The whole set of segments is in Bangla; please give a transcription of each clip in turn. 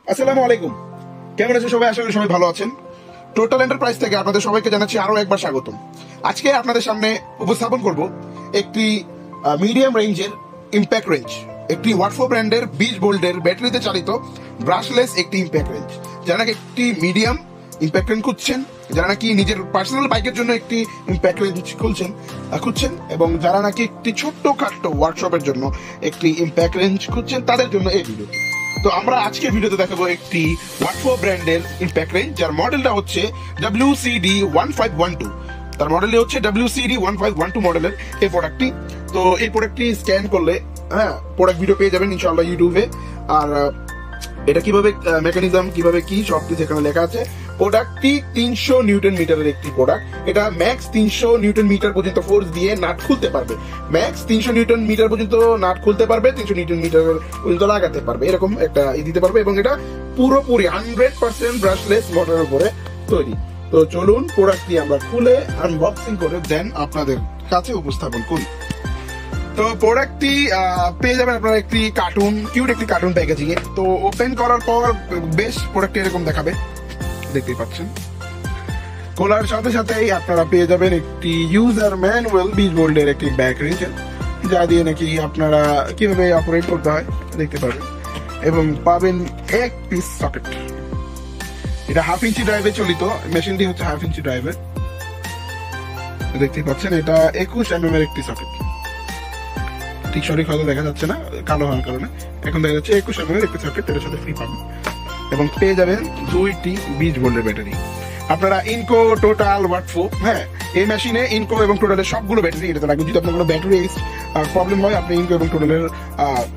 আসসালামু আলাইকুম, কেমন আছেন সবাই? আশা করি সবাই ভালো আছেন। টোটাল এন্টারপ্রাইজ থেকে আপনাদের সবাইকে জানাচ্ছি আরো একবার স্বাগতম। আজকে আপনাদের সামনে উপস্থাপন করব একটি মিডিয়াম রেঞ্জের ইম্প্যাক্ট রেঞ্জ, একটি ওয়াটফো ব্র্যান্ডের 20 ভোল্টের ব্যাটারিতে চালিত ব্রাশলেস একটি ইম্প্যাক্ট রেঞ্জ। যারা নাকি একটি মিডিয়াম ইম্প্যাক্ট রেঞ্জ খুঁজছেন, যারা নাকি নিজের পার্সোনাল বাইকের জন্য একটি ইম্প্যাক্ট রেঞ্জ খুঁজছেন এবং যারা নাকি একটি ছোট্ট খাট্টো ওয়ার্কশপের জন্য একটি ইম্প্যাক্ট রেঞ্জ খুঁজছেন, তাদের জন্য এই ভিডিও। তো আমরা আজকের ভিডিওতে দেখাবো একটি ওয়াটফো ব্র্যান্ডের ইম্প্যাক্ট রেঞ্জ, যার মডেলটা হচ্ছে WCD 1512। তার মডেলটি হচ্ছে WCD 1512 মডেলের এই প্রোডাক্টটি। তো এই প্রোডাক্টটি স্ক্যান করলে প্রোডাক্ট ভিডিও পেয়ে যাবেন ইনশাআল্লাহ ইউটিউবে। আর এটা কিভাবে মেকানিজম কিভাবে কি সব কিছু এখানে লেখা আছে। প্রোডাক্টটি 300 নিউটন মিটারের একটি প্রোডাক্ট। এটা ম্যাক্স 300 নিউটন মিটার পর্যন্ত ফোর্স দিয়ে নাট খুলতে পারবে। ম্যাক্স 300 নিউটন মিটার পর্যন্ত নাট খুলতে পারবে, 300 নিউটন মিটার পর্যন্ত লাগাতে পারবে, এরকম একটা দিতে পারবে। এবং এটা পুরোপুরি 100% ব্রাশলেস মোটরের উপরে তৈরি। তো চলুন প্রোডাক্টটি আমরা খুলে আনবক্সিং করে দেন আপনাদের কাছে উপস্থাপন করি। তো প্রোডাক্টটি পেয়ে যাবেন আপনারা একটি কিউট একটি কার্টুন প্যাকেজিং এ। তো ওপেন করার পর বেশ প্রোডাক্টটি এরকম দেখাবে, দেখতেই পাচ্ছেন। খোলার সাথে সাথেই আপনারা পেয়ে যাবেন একটি ইউজার ম্যানুয়াল 20 ভোল্টের একটি ব্যাক রেঞ্জ, যা দিয়ে নাকি আপনারা কিভাবে অপারেট করতে হয় দেখতে পারবেন। এবং পাবেন এক পিস সকেট। এটা 1/2 ইঞ্চি ড্রাইভে চলিত, মেশিনটি হচ্ছে 1/2 ইঞ্চি ড্রাইভে, দেখতেই পাচ্ছেন। এটা 21 mm এর একটি সকেট। ঠিক সঠিক হয়তো দেখা যাচ্ছে না কালো হওয়ার কারণে, এখন দেখা যাচ্ছে 21 mm এর একটি সকেট, এর সাথে ফ্রি পাবেন। এবং পেয়ে যাবেন 2টি 20 ভোল্টের ব্যাটারি। আপনারা ইনকো, টোটাল, ওয়াটফো, এই মেশিনে ইনকো এবং টোটালের সবগুলো ব্যাটারি এটাতে লাগবে। যদি আপনার কোনো ব্যাটারি প্রবলেম হয়, আপনি ইনকো এবং টোটালের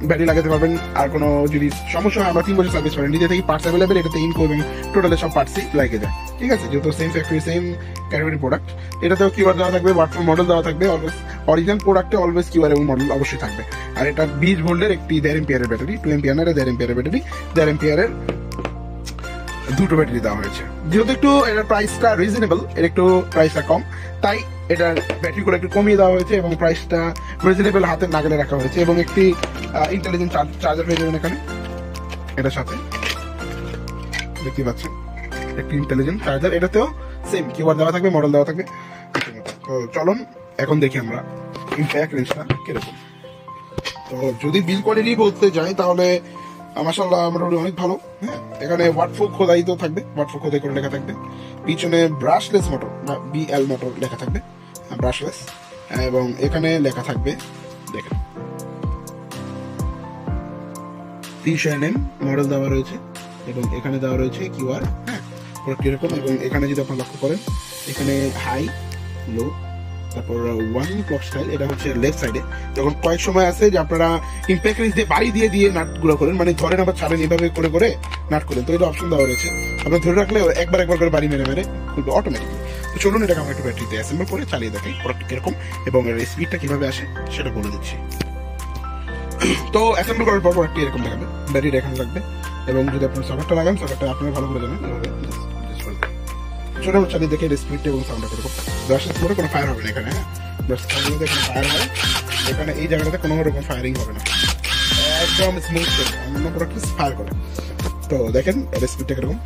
ব্যাটারি লাগাতে পারবেন। আর কোনো যদি সমস্যা হয়, আমরা 3 বছর সার্ভিস করেন, নিজে থেকে পার্টস অ্যাভেলেবেল। এটাতে ইনকো এবং টোটালের সব পার্টসই লাগে যায়, ঠিক আছে, যেহেতু same factory same category product. এটাতেও কিউআর দেওয়া থাকবে, ওয়াটফো মডেল দেওয়া থাকবে। অলওয়েজ অরিজিনাল প্রোডাক্টে অলওয়েজ কিউআর এবং মডেল অবশ্যই থাকবে। আর এটা 20 ভোল্টের একটি 1.5 এম্পিয়ারের ব্যাটারি, 2 এম্পিয়ার না, 1.5 এম্পিয়ারের ব্যাটারি, 1.5 এম্পিয়ারের দুটো ব্যাটারি দেওয়া হয়েছে। যেহেতু একটু এটার প্রাইসটা রিজনেবল, এর একটু প্রাইসটা কম, তাই এটার ব্যাটারিগুলো একটু কমিয়ে দেওয়া হয়েছে এবং প্রাইসটা রিজনেবল হাতের নাগালে রাখা হয়েছে। এবং একটি ইন্টেলিজেন্ট চার্জার পেয়ে যাবেন এখানে, এটার সাথে দেখতে পাচ্ছেন একটি ইন্টেলিজেন্ট চার্জার। এটাতেও সেম কিউআর দেওয়া থাকবে, মডেল দেওয়া থাকবে। তো চলুন এখন দেখি আমরা ইম্প্যাক্ট রেঞ্জটা কিরকম। তো যদি বিল কোয়ালিটি বলতে যাই, তাহলে মাশাআল্লাহ মোটামুটি অনেক ভালো। এখানে ওয়াটফো খোদাই তো থাকবে, ওয়াটফো খোদাই করে লেখা থাকবে। পিছনে ব্রাশলেস মোটর বা BL মোটর লেখা থাকবে, ব্রাশলেস। এবং এখানে লেখা থাকবে, দেখেন 300 nm মডেল দেওয়া রয়েছে। এবং এখানে দেওয়া রয়েছে কিউআর, এরকম। এবং এখানে যদি আপনারা লক্ষ্য করেন, এখানে হাই, লো, তারপর 1 ক্লক স্টাইল, এটা হচ্ছে লেফট সাইডে। যখন কয়েক সময় আছে যে আপনারা ইম্প্যাক্ট রেঞ্জ দিয়ে বাড়ি দিয়ে নাট গুলো করেন, মানে ধরেন আবার ছাড়েন, এভাবে করে করে নাট করেন, তো এটা অপশন দেওয়া রয়েছে। আপনার ধরে রাখলে একবার করে বাড়ি মেরে খুলবে অটোমেটিকলি। তো চলুন এটাকে আমরা একটু ব্যাটারিতে অ্যাসেম্বল করে চালিয়ে দেখাই প্রোডাক্ট কিরকম এবং এর স্পিডটা কিভাবে আসে সেটা বলে দিচ্ছি। তো অ্যাসেম্বল করার পর প্রোডাক্টটি এরকম দেখাবে, ব্যাটারি এখানে লাগবে। এবং যদি আপনার সকেটটা লাগান, সকেটটা আপনারা ভালো করে জানেন, ছোট চালিয়ে দেখে স্পিডটা এবং সাউন্ডটা কিরকম। ব্রাশের মধ্যে কোনো ফায়ার হবে না এখানে, এখানে ফায়ার হয়, এখানে এই জায়গাটাতে কোনো রকম ফায়ারিং হবে না, একদম স্মুথ করে অন্য প্রোডাক্ট ফায়ার করে। তো দেখেন এর স্পিডটা কিরকম,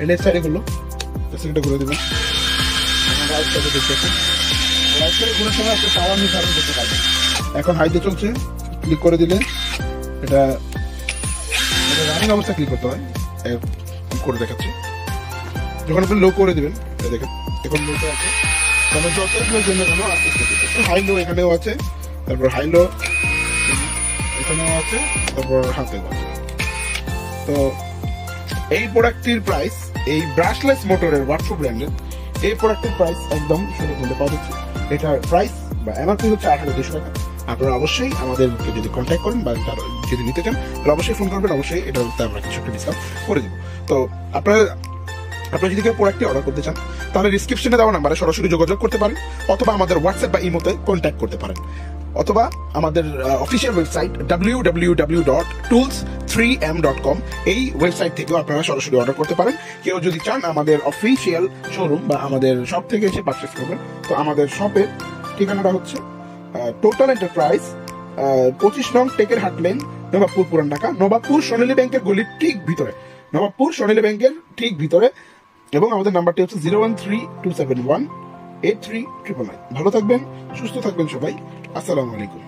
লেফট সাইডে করলো, সেটা ঘুরে দেবেন। রাইট সাইডে দেখতে রাইট সাইডে ঘুরে সময় একটা পাওয়ার নির্ধারণ করতে পারবেন। এখন হাইতে চলছে, ক্লিক করে দিলে এটা রানিং অবস্থা ক্লিক করতে হয়, করে দেখাচ্ছি। যখন আপনি লো করে দিবেন, দেখেন এখন লোতে আছে, তখন যতগুলোর জন্য কোনো হাই লো এখানেও আছে, তারপর হাই লো এখানেও আছে, তারপর হাতেও আছে। তো এই প্রোডাক্টটির প্রাইস, এই ব্রাশলেস মোটরের ওয়াটফো ব্র্যান্ডের এই প্রোডাক্টের প্রাইস একদম শুরু করতে পাওয়া যাচ্ছে। এটার প্রাইস বা এমআরপি হচ্ছে 8,200 টাকা। আপনারা অবশ্যই আমাদেরকে যদি কন্ট্যাক্ট করেন বা যদি নিতে চান, তাহলে অবশ্যই ফোন করবেন, অবশ্যই এটাতে আমরা কিছু একটা ডিসকাউন্ট করে দেবো। তো আপনারা যদি কেউ প্রোডাক্টটি অর্ডার করতে চান, তাহলে ডিসক্রিপশনে দেওয়া নাম্বারে সরাসরি যোগাযোগ করতে পারেন, অথবা আমাদের হোয়াটসঅ্যাপ বা ইমোতে কন্ট্যাক্ট করতে পারেন, অথবা আমাদের অফিসিয়াল ওয়েবসাইট www.tools3m.com এই ওয়েবসাইট থেকেও আপনারা সরাসরি অর্ডার করতে পারেন। কেউ যদি চান আমাদের অফিসিয়াল শোরুম বা আমাদের শপ থেকে এসে পারচেস করবেন, তো আমাদের শপে ঠিকানাটা হচ্ছে টোটাল এন্টারপ্রাইজ, 25 নং টেকের হাটলেন, নবাবপুর পুরান ঢাকা, নবাবপুর সোনালী ব্যাংকের গলির ঠিক ভিতরে, নবাবপুর সোনালী ব্যাংকের ঠিক ভিতরে। এবং আমাদের নাম্বারটি হচ্ছে 013-271-8399। ভালো থাকবেন, সুস্থ থাকবেন সবাই। আসসালামু আলাইকুম।